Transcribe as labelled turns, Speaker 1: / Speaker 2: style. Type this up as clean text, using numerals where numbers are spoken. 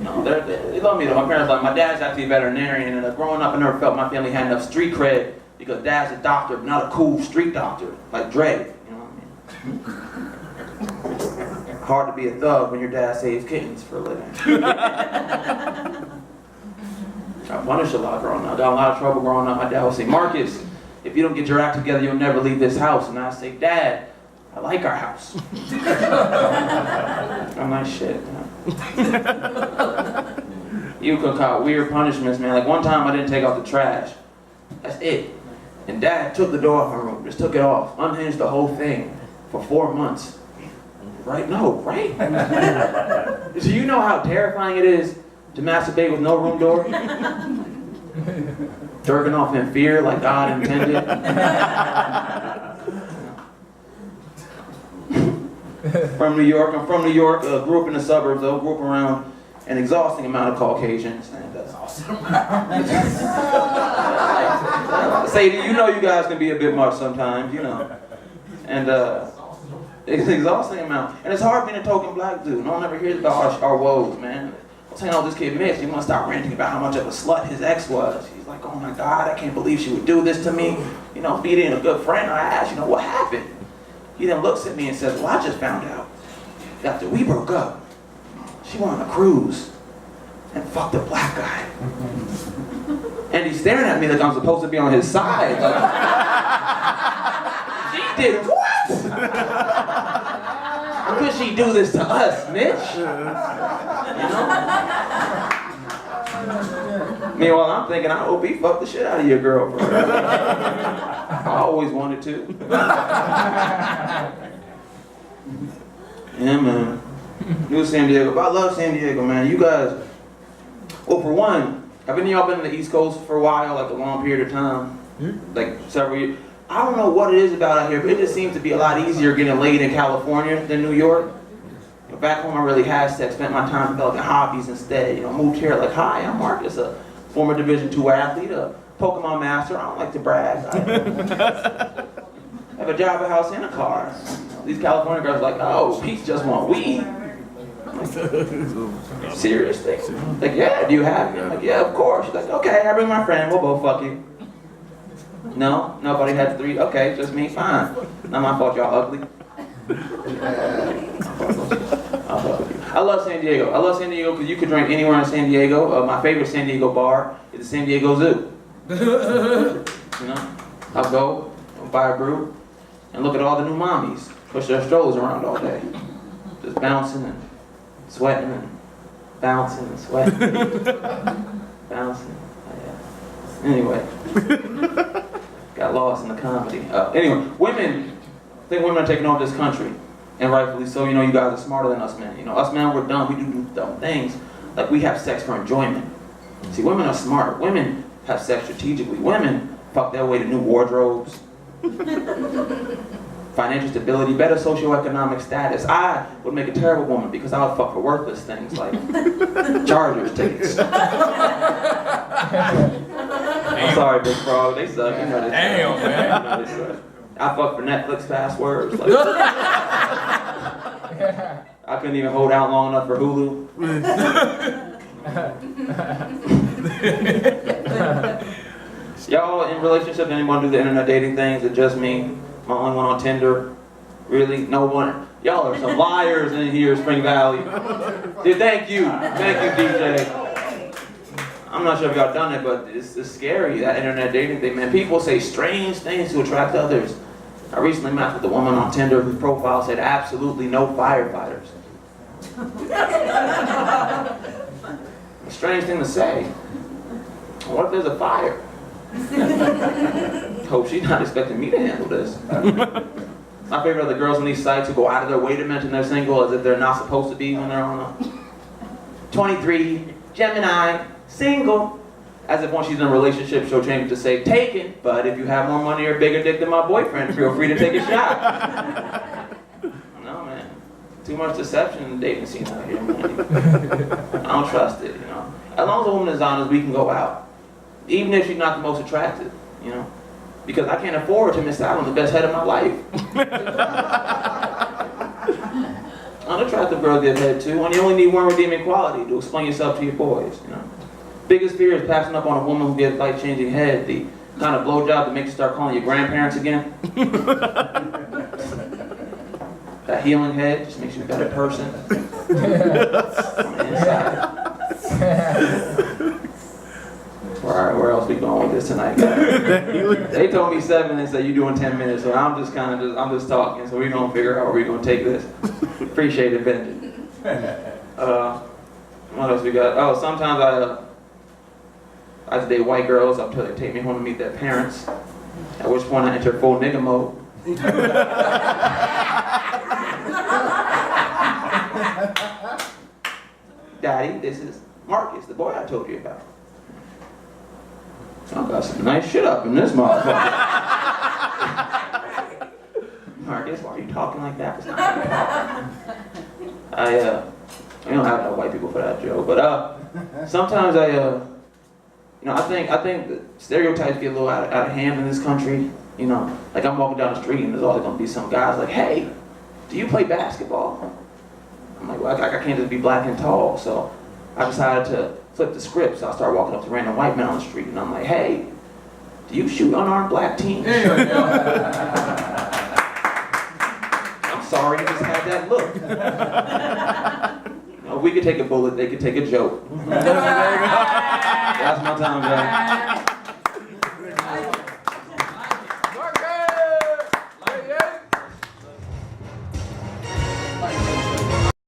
Speaker 1: No, they love me though. My parents love me. My dad's actually a veterinarian, and growing up, I never felt my family had enough street cred because dad's a doctor, but not a cool street doctor like Dre. You know what I mean? Hard to be a thug when your dad saves kittens for a living. I punished a lot growing up. I got in a lot of trouble growing up. My dad would say, "Marcus, if you don't get your act together, you'll never leave this house." And I say, "Dad, I like our house." I'm like, shit, man. You concoct weird punishments, man. Like one time I didn't take out the trash. That's it. And Dad took the door off my room, just took it off, unhinged the whole thing for 4 months. Right? No, right? So you know how terrifying it is to masturbate with no room door? Jerking off in fear like God intended. From New York. I'm from New York. Grew up in the suburbs, though. Grew up around an exhausting amount of Caucasians. And, say, you know, you guys can be a bit much sometimes, you know. And it's an exhausting amount. And it's hard being a token black dude. No one ever hears about our woes, man. I'm saying, oh, this kid Mitch, you want to start ranting about how much of a slut his ex was. He's like, oh my God, I can't believe she would do this to me. You know, being a good friend, I asked, you know, what happened? He then looks at me and says, well, I just found out after we broke up, she went on a cruise and fucked a black guy. And he's staring at me like I'm supposed to be on his side. Like, she did what? How could she do this to us, Mitch? You know? Meanwhile, I'm thinking, I hope he fucked the shit out of your girlfriend. I always wanted to. Yeah, man. New San Diego. But I love San Diego, man. You guys, well, for one, have any of y'all been on the East Coast for a while, like a long period of time? Like several years? I don't know what it is about out here, but it just seems to be a lot easier getting laid in California than New York. Back home, I really had sex, spent my time developing hobbies instead. You know, moved here like, hi, I'm Marcus, a former Division II athlete, a Pokemon master. I don't like to brag. I have a job, a house, and a car. These California girls are like, oh, Pete just want weed. Seriously? Like, yeah, do you have it? I'm like, yeah, of course. She's like, okay, I bring my friend, we'll both fuck you. No? Nobody had 3? Okay, just me, fine. Not my fault y'all ugly. I love San Diego. I love San Diego because you could drink anywhere in San Diego. My favorite San Diego bar is the San Diego Zoo. You know? I'll go, buy a brew, and look at all the new mommies push their strollers around all day. Just bouncing and sweating and bouncing and sweating. Bouncing. Yeah. Anyway. Got lost in the comedy. Anyway, women, I think women are taking over this country. And rightfully so. You know, you guys are smarter than us men. You know, us men, we're dumb. We do dumb things. Like we have sex for enjoyment. See, women are smart. Women have sex strategically. Women fuck their way to new wardrobes, financial stability, better socioeconomic status. I would make a terrible woman because I would fuck for worthless things like Chargers tickets. I'm sorry, Big Frog. They suck. You know they suck.
Speaker 2: Damn, man.
Speaker 1: You know they suck. I fuck for Netflix passwords. Like, I couldn't even hold out long enough for Hulu. Y'all in relationship? Anyone do the internet dating things? Is it just me? I'm the only one on Tinder? Really? No one? Y'all are some liars in here, Spring Valley. Dude, thank you, DJ. I'm not sure if y'all done it, but it's scary, that internet dating thing, man. People say strange things to attract others. I recently met with a woman on Tinder whose profile said absolutely no firefighters. A strange thing to say. What if there's a fire? Hope she's not expecting me to handle this. My favorite are the girls on these sites who go out of their way to mention they're single as if they're not supposed to be when they're on a 23, Gemini, single. As if once she's in a relationship, she'll change it to say taken, but if you have more money or bigger dick than my boyfriend, feel free to take a shot. No, man. Too much deception in the dating scene out here, man. I don't trust it, you know. As long as a woman is honest, we can go out. Even if she's not the most attractive, you know. Because I can't afford to miss out on the best head of my life. Unattractive girls get head too, and you only need one redeeming quality to explain yourself to your boys, you know. Biggest fear is passing up on a woman who gets life-changing head, the kind of blowjob that makes you start calling your grandparents again. That healing head just makes you a better person. On the inside. Alright, where else we going with this tonight, guys? They told me 7 minutes that you're doing 10 minutes, so I'm just talking, so we're gonna figure out where we're gonna take this. Appreciate it, Benji. What else we got? Oh, sometimes I just date white girls up till they take me home to meet their parents, at which point I enter full nigga mode. Daddy, this is Marcus, the boy I told you about. I got some nice shit up in this motherfucker. Marcus, why are you talking like that? It's not how you talk. We don't have no white people for that joke, but sometimes I think the stereotypes get a little out of hand in this country. You know, like I'm walking down the street and there's always gonna be some guys like, hey, do you play basketball? I'm like, well, I can't just be black and tall, so I decided to flip the script. So I started walking up to random white men on the street and I'm like, hey, do you shoot unarmed black teams? I'm sorry, I just had that look. You know, if we could take a bullet, they could take a joke. That's my time, guys.